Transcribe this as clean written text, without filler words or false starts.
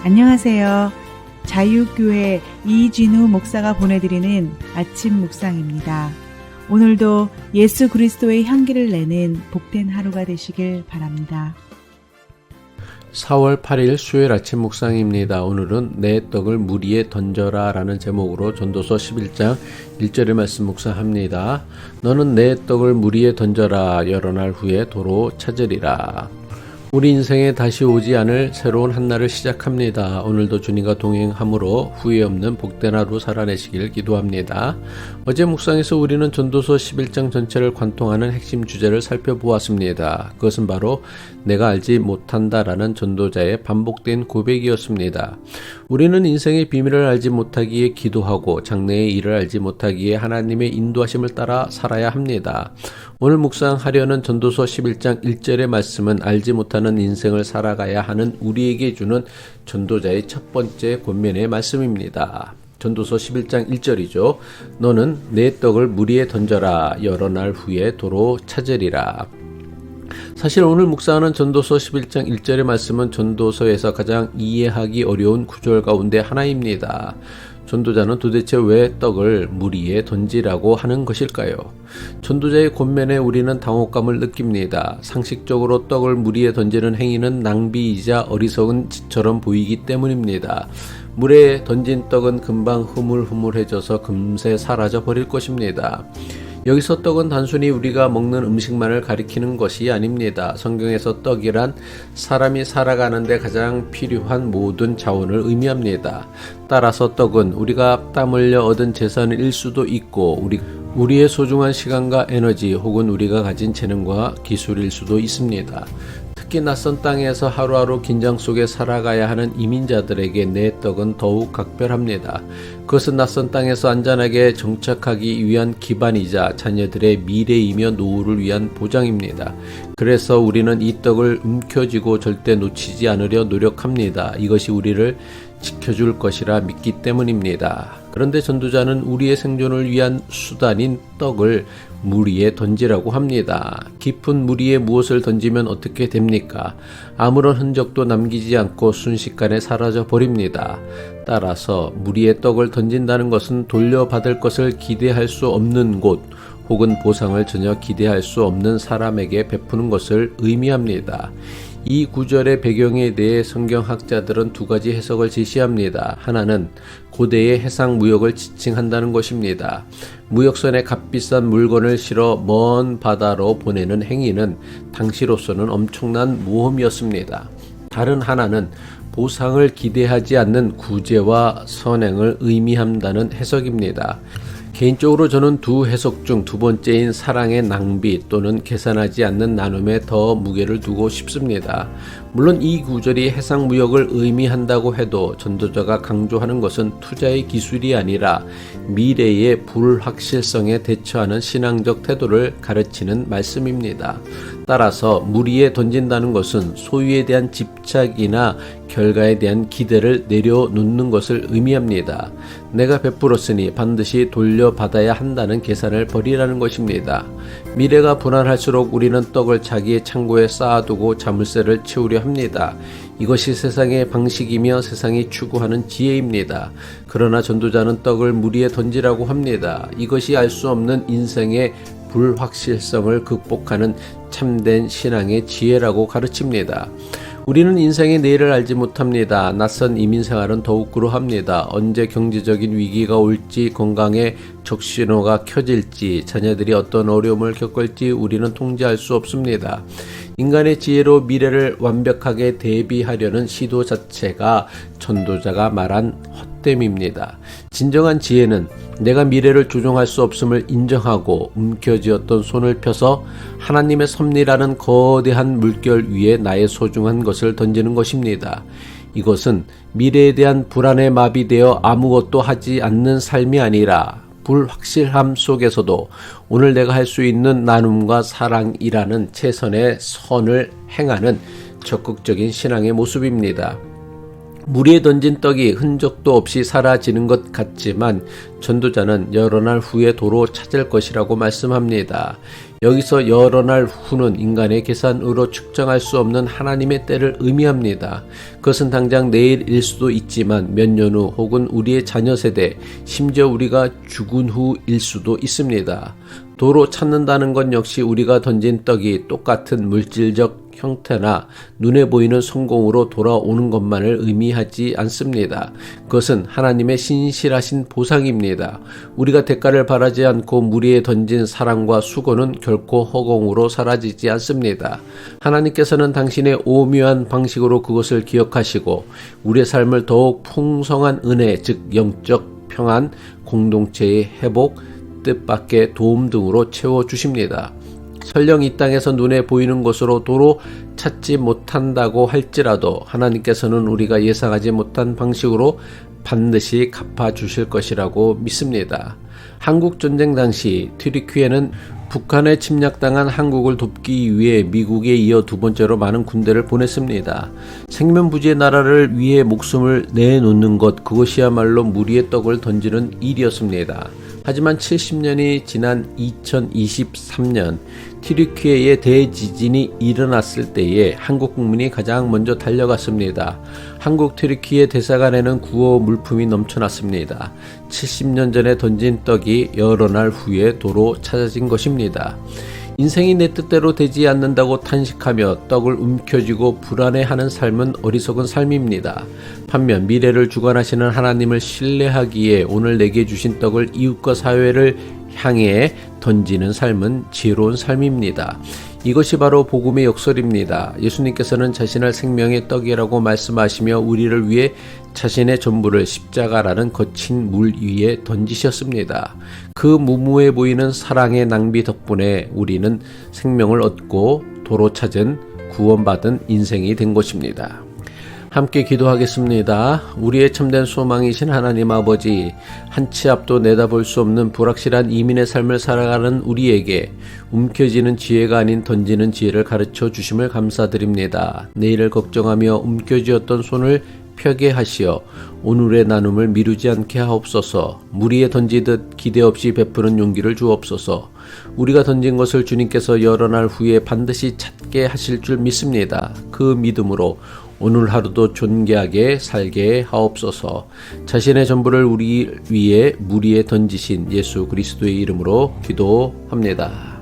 안녕하세요. 자유교회 이진우 목사가 보내드리는 아침 묵상입니다. 오늘도 예수 그리스도의 향기를 내는 복된 하루가 되시길 바랍니다. 4월 8일 수요일 아침 묵상입니다. 오늘은 내 떡을 물 위에 던져라 라는 제목으로 전도서 11장 1절의 말씀 묵상합니다. 너는 내 떡을 물 위에 던져라. 여러 날 후에 도로 찾으리라. 우리 인생에 다시 오지 않을 새로운 한날을 시작합니다. 오늘도 주님과 동행함으로 후회 없는 복된 하루 살아내시길 기도합니다. 어제 묵상에서 우리는 전도서 11장 전체를 관통하는 핵심 주제를 살펴보았습니다. 그것은 바로 내가 알지 못한다라는 전도자의 반복된 고백이었습니다. 우리는 인생의 비밀을 알지 못하기에 기도하고 장래의 일을 알지 못하기에 하나님의 인도하심을 따라 살아야 합니다. 오늘 묵상하려는 전도서 11장 1절의 말씀은 알지 못하는 인생을 살아가야 하는 우리에게 주는 전도자의 첫 번째 권면의 말씀입니다. 전도서 11장 1절이죠. 너는 내 떡을 물 위에 던져라. 여러 날 후에 도로 찾으리라. 사실 오늘 묵상하는 전도서 11장 1절의 말씀은 전도서에서 가장 이해하기 어려운 구절 가운데 하나입니다. 전도자는 도대체 왜 떡을 물 위에 던지라고 하는 것일까요? 전도자의 권면에 우리는 당혹감을 느낍니다. 상식적으로 떡을 물 위에 던지는 행위는 낭비이자 어리석은 짓처럼 보이기 때문입니다. 물에 던진 떡은 금방 흐물흐물해져서 금세 사라져 버릴 것입니다. 여기서 떡은 단순히 우리가 먹는 음식만을 가리키는 것이 아닙니다. 성경에서 떡이란 사람이 살아가는데 가장 필요한 모든 자원을 의미합니다. 따라서 떡은 우리가 땀 흘려 얻은 재산일 수도 있고 우리의 소중한 시간과 에너지 혹은 우리가 가진 재능과 기술일 수도 있습니다. 특히 낯선 땅에서 하루하루 긴장 속에 살아가야 하는 이민자들에게 내 떡은 더욱 각별합니다. 그것은 낯선 땅에서 안전하게 정착하기 위한 기반이자 자녀들의 미래이며 노후를 위한 보장입니다. 그래서 우리는 이 떡을 움켜쥐고 절대 놓치지 않으려 노력합니다. 이것이 우리를 지켜줄 것이라 믿기 때문입니다. 그런데 전도자는 우리의 생존을 위한 수단인 떡을 물 위에 던지라고 합니다. 깊은 물 위에 무엇을 던지면 어떻게 됩니까? 아무런 흔적도 남기지 않고 순식간에 사라져 버립니다. 따라서 물 위에 떡을 던진다는 것은 돌려받을 것을 기대할 수 없는 곳 혹은 보상을 전혀 기대할 수 없는 사람에게 베푸는 것을 의미합니다. 이 구절의 배경에 대해 성경학자들은 두 가지 해석을 제시합니다. 하나는 고대의 해상 무역을 지칭한다는 것입니다. 무역선에 값비싼 물건을 실어 먼 바다로 보내는 행위는 당시로서는 엄청난 모험이었습니다. 다른 하나는 보상을 기대하지 않는 구제와 선행을 의미한다는 해석입니다. 개인적으로 저는 두 해석 중 두 번째인 사랑의 낭비 또는 계산하지 않는 나눔에 더 무게를 두고 싶습니다. 물론 이 구절이 해상무역을 의미한다고 해도 전도자가 강조하는 것은 투자의 기술이 아니라 미래의 불확실성에 대처하는 신앙적 태도를 가르치는 말씀입니다. 따라서 물 위에 던진다는 것은 소유에 대한 집착이나 결과에 대한 기대를 내려놓는 것을 의미합니다. 내가 베풀었으니 반드시 돌려받아야 한다는 계산을 버리라는 것입니다. 미래가 불안할수록 우리는 떡을 자기의 창고에 쌓아두고 자물쇠를 채우려 합니다. 이것이 세상의 방식이며 세상이 추구하는 지혜입니다. 그러나 전도자는 떡을 물 위에 던지라고 합니다. 이것이 알 수 없는 인생의 불확실성을 극복하는 참된 신앙의 지혜라고 가르칩니다. 우리는 인생의 내일을 알지 못합니다. 낯선 이민 생활은 더욱 그러합니다. 언제 경제적인 위기가 올지, 건강에 적신호가 켜질지, 자녀들이 어떤 어려움을 겪을지 우리는 통제할 수 없습니다. 인간의 지혜로 미래를 완벽하게 대비하려는 시도 자체가 전도자가 말한 헛됨입니다. 진정한 지혜는 내가 미래를 조종할 수 없음을 인정하고 움켜쥐었던 손을 펴서 하나님의 섭리라는 거대한 물결 위에 나의 소중한 것을 던지는 것입니다. 이것은 미래에 대한 불안에 마비되어 아무것도 하지 않는 삶이 아니라 불확실함 속에서도 오늘 내가 할 수 있는 나눔과 사랑이라는 최선의 선을 행하는 적극적인 신앙의 모습입니다. 물 위에 던진 떡이 흔적도 없이 사라지는 것 같지만 전도자는 여러 날 후에 도로 찾을 것이라고 말씀합니다. 여기서 여러 날 후는 인간의 계산으로 측정할 수 없는 하나님의 때를 의미합니다. 그것은 당장 내일일 수도 있지만 몇 년 후 혹은 우리의 자녀 세대, 심지어 우리가 죽은 후일 수도 있습니다. 도로 찾는다는 건 역시 우리가 던진 떡이 똑같은 물질적 형태나 눈에 보이는 성공으로 돌아오는 것만을 의미하지 않습니다. 그것은 하나님의 신실하신 보상입니다. 우리가 대가를 바라지 않고 물 위에 던진 사랑과 수고는 결코 허공으로 사라지지 않습니다. 하나님께서는 당신의 오묘한 방식으로 그것을 기억하시고 우리의 삶을 더욱 풍성한 은혜, 즉 영적 평안, 공동체의 회복, 뜻밖의 도움 등으로 채워주십니다. 설령 이 땅에서 눈에 보이는 것으로 도로 찾지 못한다고 할지라도 하나님께서는 우리가 예상하지 못한 방식으로 반드시 갚아주실 것이라고 믿습니다. 한국전쟁 당시 튀르키예는 북한에 침략당한 한국을 돕기 위해 미국에 이어 두 번째로 많은 군대를 보냈습니다. 생면부지의 나라를 위해 목숨을 내놓는 것, 그것이야말로 물 위에 떡을 던지는 일이었습니다. 하지만 70년이 지난 2023년 튀르키예의 대지진이 일어났을 때에 한국 국민이 가장 먼저 달려갔습니다. 한국 튀르키예 대사관에는 구호 물품이 넘쳐났습니다. 70년 전에 던진 떡이 여러 날 후에 도로 찾아진 것입니다. 인생이 내 뜻대로 되지 않는다고 탄식하며 떡을 움켜쥐고 불안해하는 삶은 어리석은 삶입니다. 반면 미래를 주관하시는 하나님을 신뢰하기에 오늘 내게 주신 떡을 이웃과 사회를 향해 던지는 삶은 지혜로운 삶입니다. 이것이 바로 복음의 역설입니다. 예수님께서는 자신을 생명의 떡이라고 말씀하시며 우리를 위해 자신의 전부를 십자가라는 거친 물 위에 던지셨습니다. 그 무모해 보이는 사랑의 낭비 덕분에 우리는 생명을 얻고 도로 찾은 구원받은 인생이 된 것입니다. 함께 기도하겠습니다. 우리의 참된 소망이신 하나님 아버지, 한 치 앞도 내다볼 수 없는 불확실한 이민의 삶을 살아가는 우리에게 움켜쥐는 지혜가 아닌 던지는 지혜를 가르쳐 주심을 감사드립니다. 내일을 걱정하며 움켜쥐었던 손을 펴게 하시어 오늘의 나눔을 미루지 않게 하옵소서. 물 위에 던지듯 기대 없이 베푸는 용기를 주옵소서. 우리가 던진 것을 주님께서 여러 날 후에 반드시 찾게 하실 줄 믿습니다. 그 믿음으로 오늘 하루도 존귀하게 살게 하옵소서. 자신의 전부를 우리 위에 물 위에 던지신 예수 그리스도의 이름으로 기도합니다.